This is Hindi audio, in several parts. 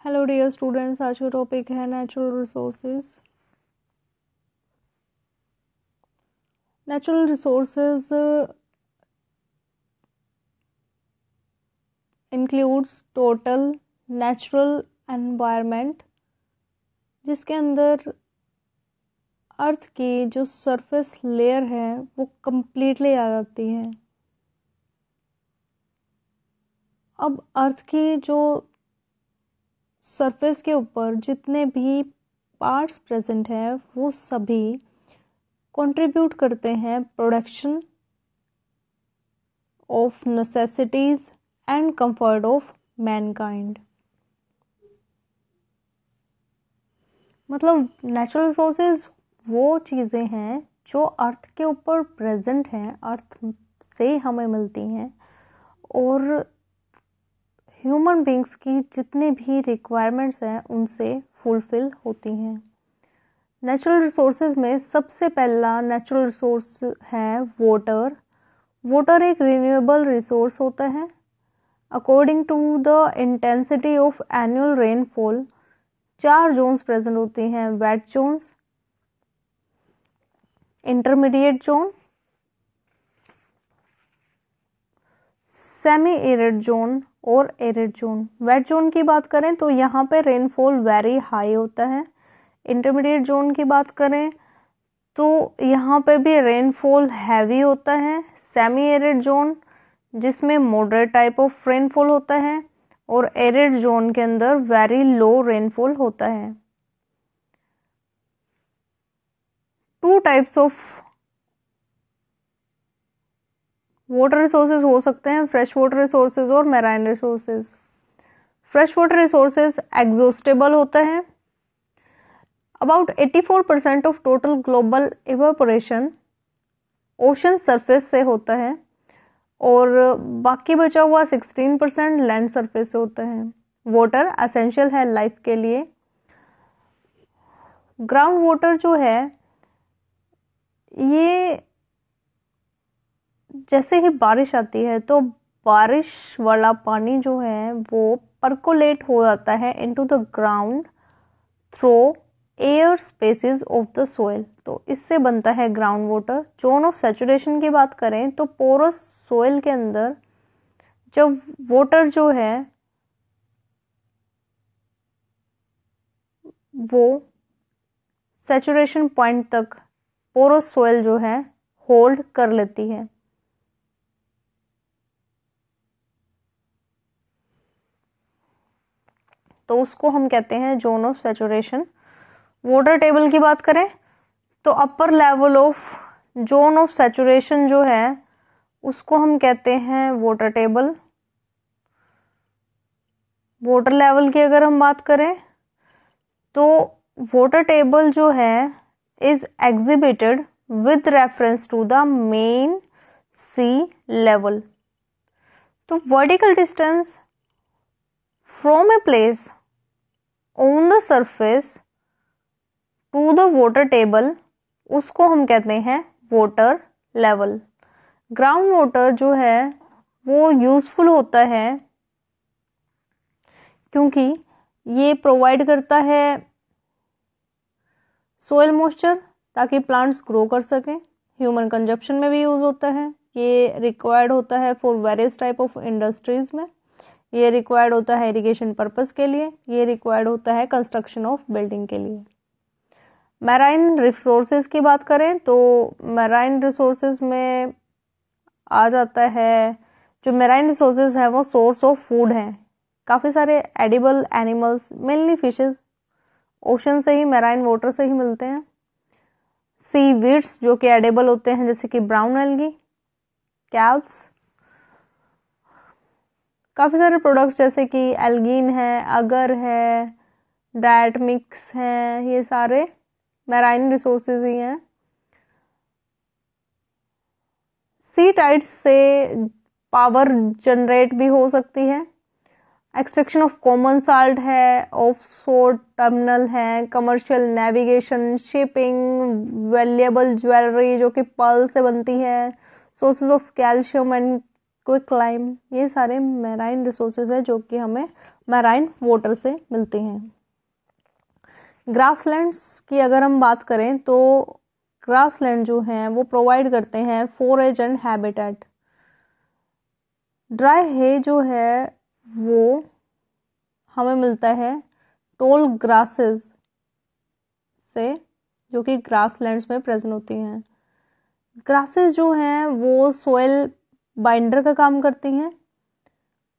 हेलो डियर स्टूडेंट्स, आज का टॉपिक है natural resources. Natural resources includes total natural environment, जिसके अंदर अर्थ की जो सरफेस लेयर है वो कंप्लीटली आ जाती है। अब अर्थ की जो सरफेस के ऊपर जितने भी पार्ट्स प्रेजेंट हैं वो सभी कंट्रीब्यूट करते हैं production of necessities and comfort of Mankind. मतलब नेचुरल रिसोर्सेज वो चीज़ें हैं जो अर्थ के ऊपर प्रेजेंट हैं, अर्थ से हमें मिलती हैं और ह्यूमन बींग्स की जितनी भी रिक्वायरमेंट्स हैं उनसे फुलफिल होती हैं। नेचुरल रिसोर्सेज में सबसे पहला नेचुरल रिसोर्स है वाटर। वाटर एक रिन्यूएबल रिसोर्स होता है। According to the intensity of annual rainfall 4 zones present होती हैं: wet zones, intermediate zone, semi arid zone और एरिड जोन। वेट जोन की बात करें तो यहाँ पे रेनफॉल वेरी हाई होता है। इंटरमीडिएट जोन की बात करें तो यहाँ पे भी रेनफॉल हैवी होता है। सेमी एरिड जोन जिसमें मॉडरेट टाइप ऑफ रेनफॉल होता है और एरिड जोन के अंदर वेरी लो रेनफॉल होता है। 2 टाइप्स ऑफ वाटर रिसोर्सेज हो सकते हैं: फ्रेश वाटर रिसोर्सेज और marine resources. Fresh water resources exhaustible होता है। About 84% of total global evaporation ocean surface से होता है और बाकी बचा हुआ 16% लैंड सरफेस से होता है। वाटर एसेंशियल है लाइफ के लिए। ग्राउंड वाटर जो है ये जैसे ही बारिश आती है तो बारिश वाला पानी जो है वो परकोलेट हो जाता है into the ground through air spaces of the soil, तो इससे बनता है ground water. Zone of saturation की बात करें तो पोरस सोइल के अंदर जब वाटर जो है वो सैचुरेशन पॉइंट तक पोरस सोइल जो है होल्ड कर लेती है। तो उसको हम कहते हैं zone of saturation. Water table की बात करें तो upper level of zone of saturation जो है उसको हम कहते हैं वाटर टेबल। वाटर लेवल की अगर हम बात करें तो वाटर टेबल जो है is exhibited with reference to the main sea level. तो vertical distance from a place on the surface to the water table उसको हम कहते हैं वाटर लेवल। ग्राउंड वाटर जो है वो यूजफुल होता है क्योंकि ये प्रोवाइड करता है सोइल मॉइस्चर ताकि प्लांट्स ग्रो कर सकें। ह्यूमन कंजप्शन में भी यूज होता है। ये रिक्वायर्ड होता है for various type of industries में। ये रिक्वायर्ड होता है इरिगेशन पर्पस के लिए। ये रिक्वायर्ड होता है कंस्ट्रक्शन ऑफ बिल्डिंग के लिए। मैराइन रिसोर्सेज की बात करें तो मैराइन रिसोर्सेज में आ जाता है, जो मैराइन रिसोर्सेज है वो सोर्स ऑफ फूड है। काफी सारे edible animals, mainly fishes, ocean से ही, मैराइन वाटर से ही मिलते हैं। सी वीड्स जो कि एडिबल होते हैं जैसे कि ब्राउन एल्गी, कैल्प्स। काफी सारे प्रोडक्ट्स जैसे कि एल्गीन है, अगर है, डाइट मिक्स है, ये सारे मैराइन रिसोर्सेज ही हैं। सी टाइड्स से पावर जनरेट भी हो सकती है। एक्सट्रैक्शन ऑफ कॉमन साल्ट है, ऑफ शोर टर्मिनल है, commercial navigation, shipping, valuable jewellery जो कि पर्ल से बनती है, sources of calcium and quicklime, ये सारे मैराइन रिसोर्सेज है जो कि हमें मैराइन वाटर से मिलते हैं। ग्रासलैंड्स की अगर हम बात करें तो ग्रासलैंड जो हैं वो प्रोवाइड करते हैं फोरेज एंड हैबिटेट। ड्राई है जो है वो हमें मिलता है टोल ग्रासेस से, जो कि ग्रासलैंड्स में प्रेजेंट होती हैं। ग्रासेस जो हैं वो सोयल बाइंडर का काम करती हैं।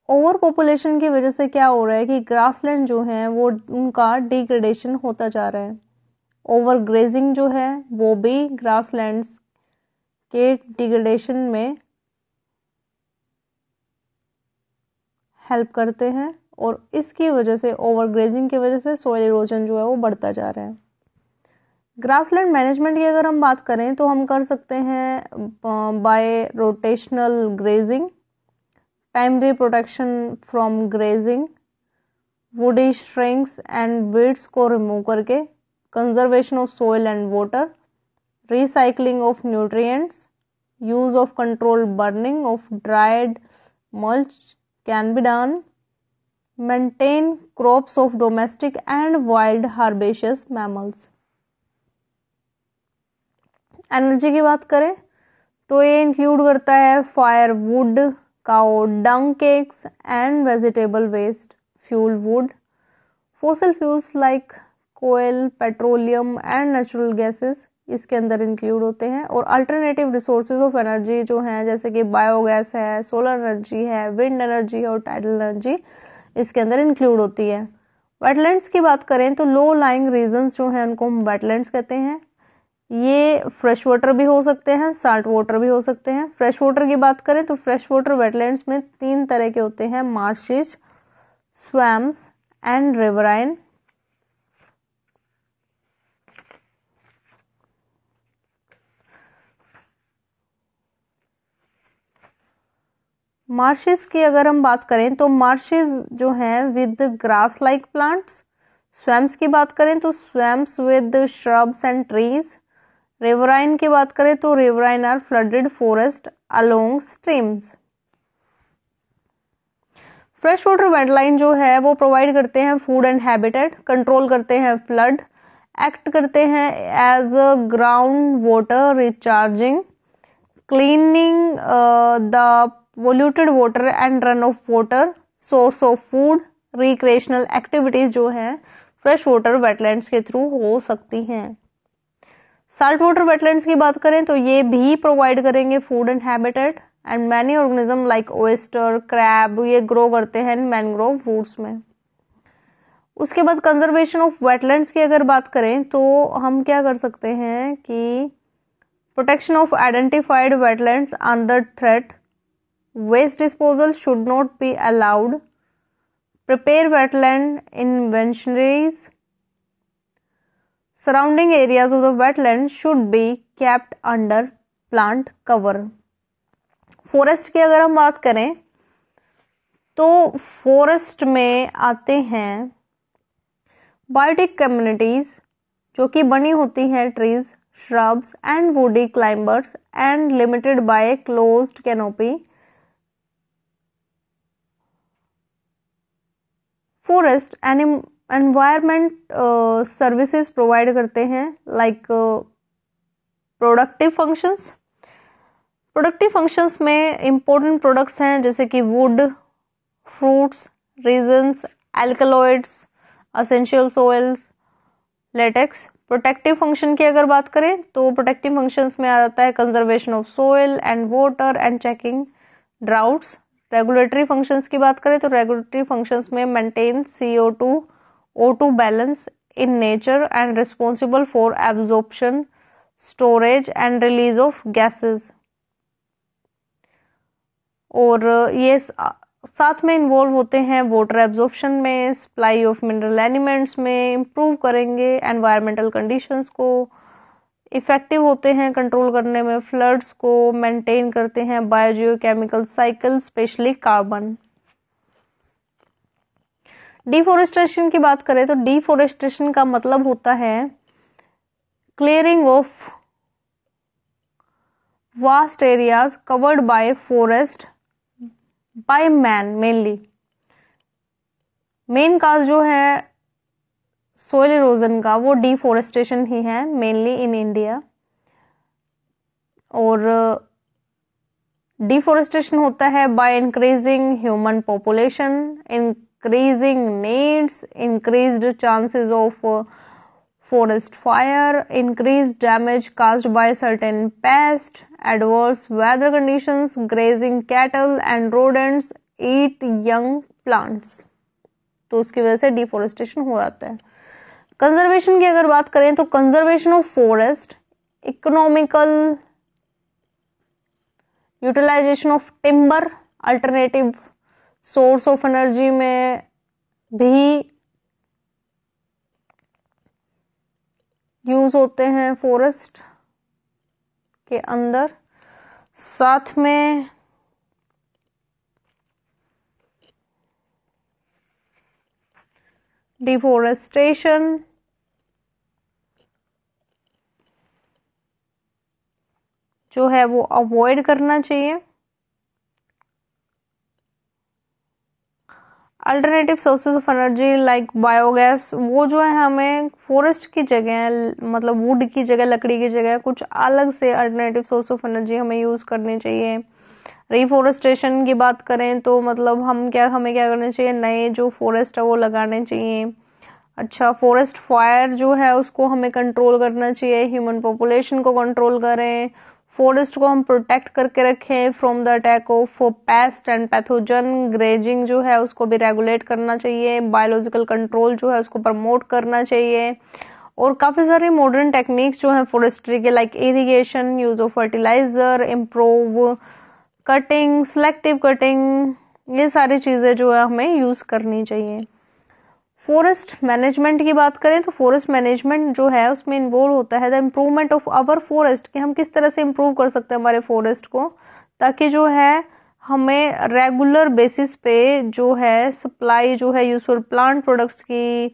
ओवर पॉपुलेशन की वजह से क्या हो रहा है कि ग्रासलैंड जो है वो उनका डिग्रेडेशन होता जा रहा है। ओवर ग्रेजिंग जो है वो भी ग्रासलैंड्स के डिग्रेडेशन में हेल्प करते हैं और इसकी वजह से, ओवर ग्रेजिंग की वजह से सॉइल इरोजन जो है वो बढ़ता जा रहा है। ग्रासलैंड मैनेजमेंट की अगर हम बात करें तो हम कर सकते हैं by rotational grazing, timely protection from grazing, woody shrinks and weeds को रिमूव करके, conservation of soil and water, recycling of nutrients, use of controlled burning of dried mulch can be done, maintain crops of domestic and wild herbaceous mammals। Energy की बात करें तो ये इंक्लूड करता है firewood, cow dung cakes and vegetable waste, fuel wood, fossil fuels like कोयल, पेट्रोलियम एंड नेचुरल गैसेस इसके अंदर इंक्लूड होते हैं। और अल्टरनेटिव रिसोर्सेज ऑफ एनर्जी जो हैं जैसे कि बायोगैस है, सोलर एनर्जी है, विंड एनर्जी है और टाइडल एनर्जी इसके अंदर इंक्लूड होती है। वेटलैंड्स की बात करें तो लो लाइंग रीजन्स जो हैं उनको हम वेटलैंड्स कहते हैं। ये फ्रेश वाटर भी हो सकते हैं, साल्ट वाटर भी हो सकते हैं। फ्रेश वाटर की बात करें तो फ्रेश वाटर वेटलैंड्स में 3 तरह के होते हैं, marshes, swamps and riverine. Marshes की अगर हम बात करें तो मार्शेस जो हैं with grass like plants. Swamps की बात करें तो swamps with shrubs and trees. Riverine की बात करें तो riverine are flooded forest along streams. Fresh water wetland जो है वो प्रोवाइड करते हैं फूड एंड हैबिटेट, कंट्रोल करते हैं फ्लड, एक्ट करते हैं as a ground water recharging, cleaning the polluted water and run of water, source of food, recreational activities जो हैं फ्रेश वाटर वेटलैंड्स के थ्रू हो सकती हैं। साल्ट वाटर वेटलैंड्स की बात करें तो ये भी प्रोवाइड करेंगे food and habitat and many organism like oyster, crab ये ग्रो करते हैं मैंग्रोव वुड्स में। उसके बाद कंजर्वेशन ऑफ वेटलैंड्स की अगर बात करें तो हम क्या कर सकते हैं कि protection of identified wetlands under threat, waste disposal should not be allowed, prepare wetland inventories, surrounding areas of the wetland should be kept under plant cover। Forest की अगर हम बात करें तो फॉरेस्ट में आते हैं बायोटिक कम्युनिटीज जो कि बनी होती हैं trees, shrubs and woody climbers and limited by closed canopy। Forest environment services provide करते हैं like productive functions. Productive functions में इंपॉर्टेंट प्रोडक्ट्स हैं जैसे कि would, fruits, resins, alkaloids, essential soils, latex. Protective function की अगर बात करें तो प्रोटेक्टिव फंक्शंस में आ जाता है conservation of soil and water and checking droughts. Regulatory functions की बात करें तो रेगुलेटरी फंक्शंस में maintain CO2 O2 balance in nature and responsible for absorption, storage and release of gases. और ये साथ में इन्वॉल्व होते हैं वाटर एब्जॉर्प्शन में, सप्लाई ऑफ मिनरल एलिमेंट्स में, इंप्रूव करेंगे एनवायरमेंटल कंडीशंस को, इफेक्टिव होते हैं कंट्रोल करने में फ्लड्स को, मेंटेन करते हैं biogeochemical cycle specially carbon. Deforestation की बात करें तो डिफोरेस्टेशन का मतलब होता है clearing of vast areas covered by forest by man mainly. Main cause जो है सोइल इरोजन का वो डिफोरेस्टेशन ही है मेनली इन इंडिया। और डिफोरेस्टेशन होता है by increasing human population, increasing needs, increased chances of forest fire, increased damage caused by certain pests, adverse weather conditions, grazing cattle and rodents eat young plants। तो उसकी वजह से डिफोरेस्टेशन हो जाता है। कंजर्वेशन की अगर बात करें तो conservation of forest, economical utilization of timber, alternative source of energy में भी यूज होते हैं फॉरेस्ट के अंदर। साथ में डिफोरेस्टेशन जो है वो अवॉइड करना चाहिए। Alternative sources of energy like biogas, वो जो है हमें फॉरेस्ट की जगह, मतलब वुड की जगह, लकड़ी की जगह कुछ अलग से अल्टरनेटिव सोर्स ऑफ एनर्जी हमें यूज करनी चाहिए। रिफोरेस्टेशन की बात करें तो मतलब हमें क्या करना चाहिए, नए जो फॉरेस्ट है वो लगाने चाहिए। अच्छा, फॉरेस्ट फायर जो है उसको हमें कंट्रोल करना चाहिए, ह्यूमन पॉपुलेशन को कंट्रोल करें, फॉरेस्ट को हम प्रोटेक्ट करके रखें from the attack of paste and pathogen. Grazing जो है उसको भी रेगुलेट करना चाहिए, बायोलॉजिकल कंट्रोल जो है उसको प्रमोट करना चाहिए। और काफी सारे मॉडर्न टेक्निक्स जो है फॉरेस्ट्री के, like irrigation, use of fertilizer, improve cutting, selective cutting, ये सारी चीजें जो है हमें यूज करनी चाहिए। फॉरेस्ट मैनेजमेंट की बात करें तो फॉरेस्ट मैनेजमेंट जो है उसमें इन्वॉल्व होता है the improvement of our forest, कि हम किस तरह से इम्प्रूव कर सकते हैं हमारे फॉरेस्ट को, ताकि जो है हमें रेगुलर बेसिस पे जो है सप्लाई जो है यूजफुल प्लांट प्रोडक्ट्स की,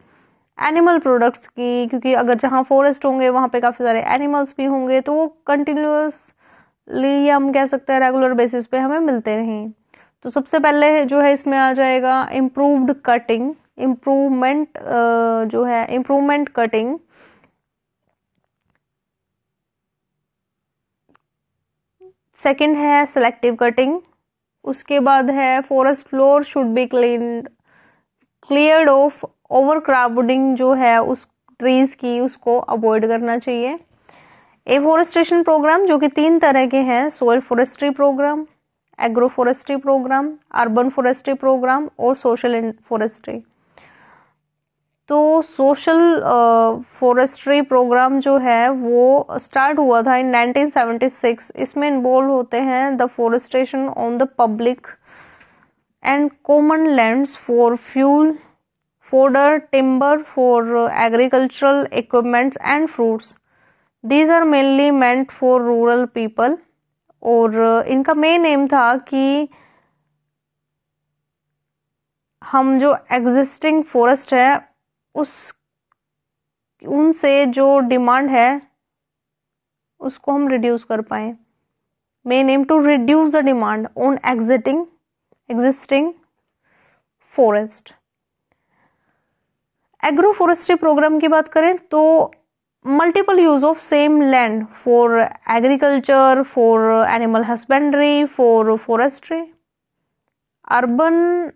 एनिमल प्रोडक्ट्स की, क्योंकि अगर जहाँ फॉरेस्ट होंगे वहां पे काफी सारे एनिमल्स भी होंगे तो वो कंटिन्यूअसली हम कह सकते हैं रेगुलर बेसिस पे हमें मिलते रहें। तो सबसे पहले जो है इसमें आ जाएगा इम्प्रूव्ड कटिंग, इम्प्रूवमेंट जो है इम्प्रूवमेंट कटिंग। सेकंड है सिलेक्टिव कटिंग। उसके बाद है forest floor should be cleared of overcrowding, जो है उस ट्रीज की उसको अवॉइड करना चाहिए। एफोरेस्टेशन प्रोग्राम जो कि 3 तरह के हैं, soil forestry program, agro forestry program, urban forestry program और सोशल फॉरेस्ट्री। तो सोशल फॉरेस्ट्री प्रोग्राम जो है वो स्टार्ट हुआ था इन 1976। इसमें इन्वॉल्व होते हैं the forestation on the public and common lands for fuel, fodder, timber for agricultural equipments and fruits. These are mainly meant for rural people। और इनका मेन एम था कि हम जो एग्जिस्टिंग फॉरेस्ट है उनसे जो डिमांड है उसको हम रिड्यूस कर पाए। Main aim to reduce the demand on existing forest. Agro forestry program की बात करें तो multiple use of same land for agriculture, for animal husbandry, for forestry. Urban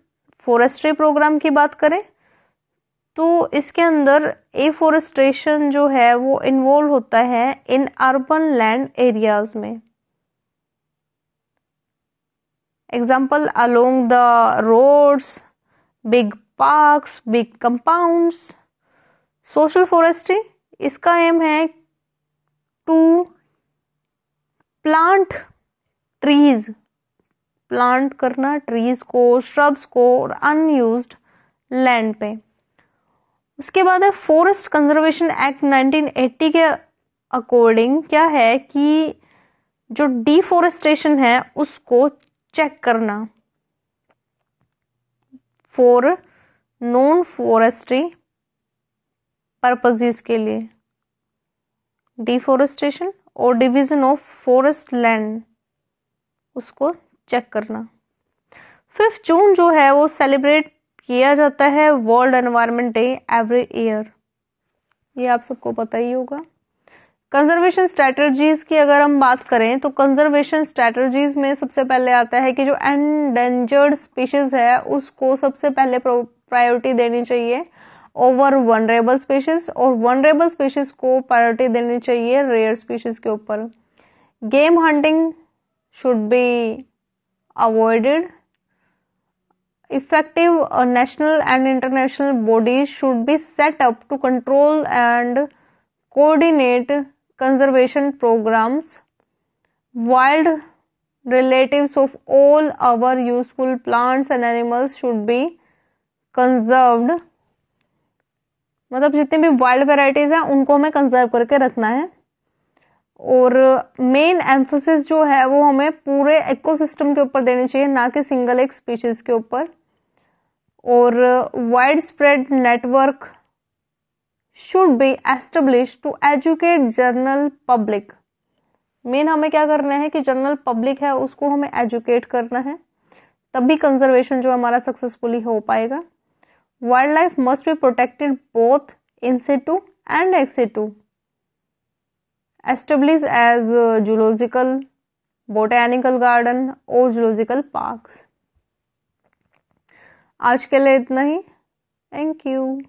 forestry program की बात करें तो इसके अंदर एफोरेस्टेशन जो है वो इन्वॉल्व होता है इन अर्बन लैंड एरियाज में। Example along the roads, big parks, big compounds. Social forestry, इसका एम है टू प्लांट ट्रीज, प्लांट करना ट्रीज को, श्रब्स को और अनयूज्ड लैंड पे। उसके बाद है फॉरेस्ट कंजर्वेशन एक्ट 1980 के अकॉर्डिंग क्या है कि जो डिफोरेस्टेशन है उसको चेक करना फॉर नॉन फॉरेस्ट्री पर्पसेस के लिए। डिफोरेस्टेशन और डिवीजन ऑफ फॉरेस्ट लैंड उसको चेक करना। 5 जून जो है वो सेलिब्रेट किया जाता है world environment day every year, ये आप सबको पता ही होगा। कंजर्वेशन स्ट्रेटजीज की अगर हम बात करें तो कंजर्वेशन स्ट्रेटजीज में सबसे पहले आता है कि जो एंडेंजर्ड स्पीशीज है उसको सबसे पहले प्रायोरिटी देनी चाहिए ओवर वनरेबल स्पीशीज, और वनरेबल स्पीशीज को प्रायोरिटी देनी चाहिए रेयर स्पीशीज के ऊपर। Game hunting should be avoided. Effective national and international bodies should be set up to control and coordinate conservation programs. Wild relatives of all our useful plants and animals should be conserved. मतलब जितने भी वाइल्ड वेराइटीज हैं उनको हमें कंजर्व करके रखना है। और मेन एम्फोसिस जो है वो हमें पूरे इकोसिस्टम के ऊपर देनी चाहिए, ना कि सिंगल एक स्पीशीज के ऊपर। और wide spread network should be establish to educate general public. Main हमें क्या करना है कि जनरल पब्लिक है उसको हमें एजुकेट करना है, तभी कंजर्वेशन जो हमारा सक्सेसफुली हो पाएगा। Wild life must be protected both in situ and ex situ, establish as zoological, botanical garden और जूलॉजिकल पार्क्स। आज के लिए इतना ही। Thank you.